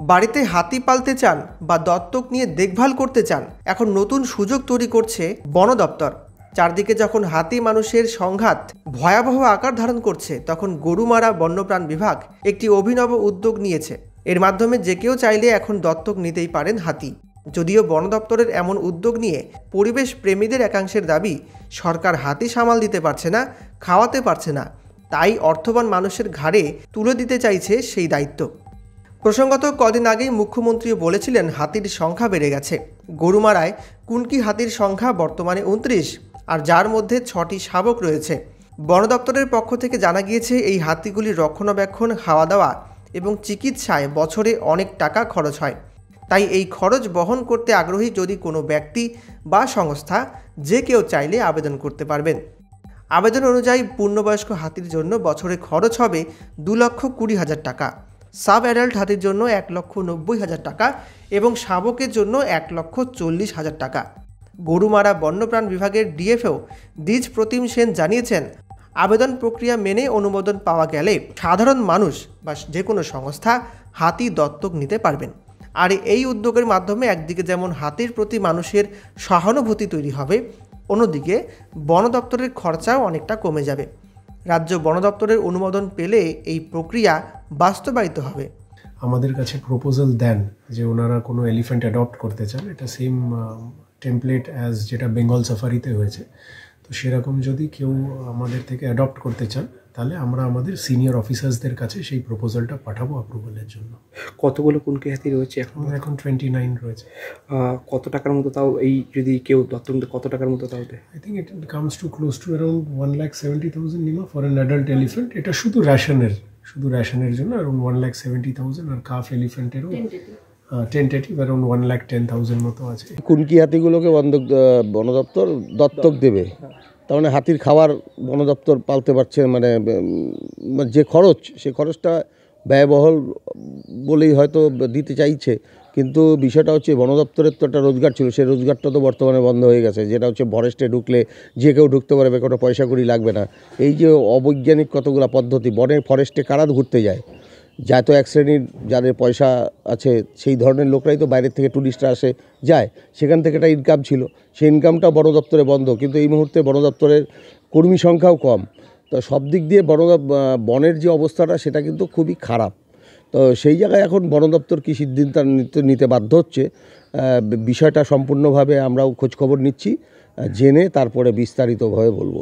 বাড়িতে হাতি পালতে চান বা দত্তক নিয়ে দেখভাল করতে চান, এখন নতুন সুযোগ তৈরি করছে বন দপ্তর। চারদিকে যখন হাতি মানুষের সংঘাত ভয়াবহ আকার ধারণ করছে, তখন গরুমারা বন্যপ্রাণ বিভাগ একটি অভিনব উদ্যোগ নিয়েছে। এর মাধ্যমে যে কেউ চাইলে এখন দত্তক নিতেই পারেন হাতি। যদিও বন দপ্তরের এমন উদ্যোগ নিয়ে পরিবেশ প্রেমীদের একাংশের দাবি, সরকার হাতি সামাল দিতে পারছে না, খাওয়াতে পারছে না, তাই অর্থবান মানুষের ঘাড়ে তুলে দিতে চাইছে সেই দায়িত্ব। প্রসঙ্গত কদিন আগেই মুখ্যমন্ত্রীও বলেছিলেন হাতির সংখ্যা বেড়ে গেছে। গরুমারায় কুনকি হাতির সংখ্যা বর্তমানে 29, আর যার মধ্যে 6টি শাবক রয়েছে। বন দপ্তরের পক্ষ থেকে জানা গিয়েছে, এই হাতিগুলির রক্ষণাবেক্ষণ, খাওয়া দাওয়া এবং চিকিৎসায় বছরে অনেক টাকা খরচ হয়। তাই এই খরচ বহন করতে আগ্রহী যদি কোনো ব্যক্তি বা সংস্থা, যে কেউ চাইলে আবেদন করতে পারবেন। আবেদন অনুযায়ী পূর্ণবয়স্ক হাতির জন্য বছরে খরচ হবে 2,20,000 টাকা, সাব অ্যাডাল্ট হাতির জন্য 1,90,000 টাকা এবং শাবকের জন্য 1,40,000 টাকা। গরুমারা বন্যপ্রাণ বিভাগের ডিএফও দ্বিজ প্রতিম সেন জানিয়েছেন, আবেদন প্রক্রিয়া মেনে অনুমোদন পাওয়া গেলে সাধারণ মানুষ বা যে কোনো সংস্থা হাতি দত্তক নিতে পারবেন। আর এই উদ্যোগের মাধ্যমে একদিকে যেমন হাতির প্রতি মানুষের সহানুভূতি তৈরি হবে, অন্যদিকে বন দপ্তরের খরচাও অনেকটা কমে যাবে। রাজ্য বন দপ্তরের অনুমোদন পেলে এই প্রক্রিয়া বাস্তবায়িত হবে। আমাদের কাছে প্রপোজাল দেন যে ওনারা কোনো এলিফ্যান্ট অ্যাডপ্ট করতে চান, এটা সেম টেমপ্লেট অ্যাজ যেটা বেঙ্গল সাফারিতে হয়েছে। তো সেরকম যদি কেউ আমাদের থেকে অ্যাডপ্ট করতে চান, তাহলে আমরা আমাদের সিনিয়র অফিসার্সদের কাছে সেই প্রপোজালটা পাঠাবো অ্যাপ্রুভালের জন্য। কতগুলো কুনকি হাতি রয়েছে এখন 29 রয়েছে। কত টাকার মতো তাও, এই যদি কেউ দত্তক নিতে কত টাকার মতো তাও দেয়? I think it comes to close to around 1,70,000 নিমা ফর অ্যান অ্যাডাল্ট এলিফ্যান্ট। এটা শুধু র্যাশনের জন্য অ্যারাউন্ড 1,70,000, আর কাফ এলিফ্যান্টেরও টেন্টেটিভ অ্যারাউন্ড 1,10,000 মতো আছে। কুনকি হাতিগুলোকে বন দপ্তর দত্তক দেবে, তার মানে হাতির খাবার বন দপ্তর পালতে পারছে, মানে যে খরচ, সে খরচটা ব্যয়বহুল বলেই হয়তো দিতে চাইছে। কিন্তু বিষয়টা হচ্ছে, বন দপ্তরের তো একটা রোজগার ছিল, সেই রোজগারটা তো বর্তমানে বন্ধ হয়ে গেছে। যেটা হচ্ছে ফরেস্টে ঢুকলে যে কেউ ঢুকতে পারবে, কোনো পয়সা কড়ি লাগবে না। এই যে অবৈজ্ঞানিক কতগুলো পদ্ধতি, ফরেস্টে কারা ঘুরতে যায়, যা তো এক শ্রেণীর যাদের পয়সা আছে সেই ধরনের লোকরাই তো বাইরের থেকে ট্যুরিস্টরা আসে যায়, সেখান থেকে একটা ইনকাম ছিল, সেই ইনকামটা বন দপ্তরে বন্ধ। কিন্তু এই মুহূর্তে বন দপ্তরের কর্মী সংখ্যাও কম, তো সব দিক দিয়ে বনের যে অবস্থাটা সেটা কিন্তু খুবই খারাপ। তো সেই জায়গায় এখন বন দপ্তর কী সিদ্ধান্ত নিতে বাধ্য হচ্ছে, বিষয়টা সম্পূর্ণভাবে আমরাও খোঁজখবর নিচ্ছি, জেনে তারপরে বিস্তারিতভাবে বলবো।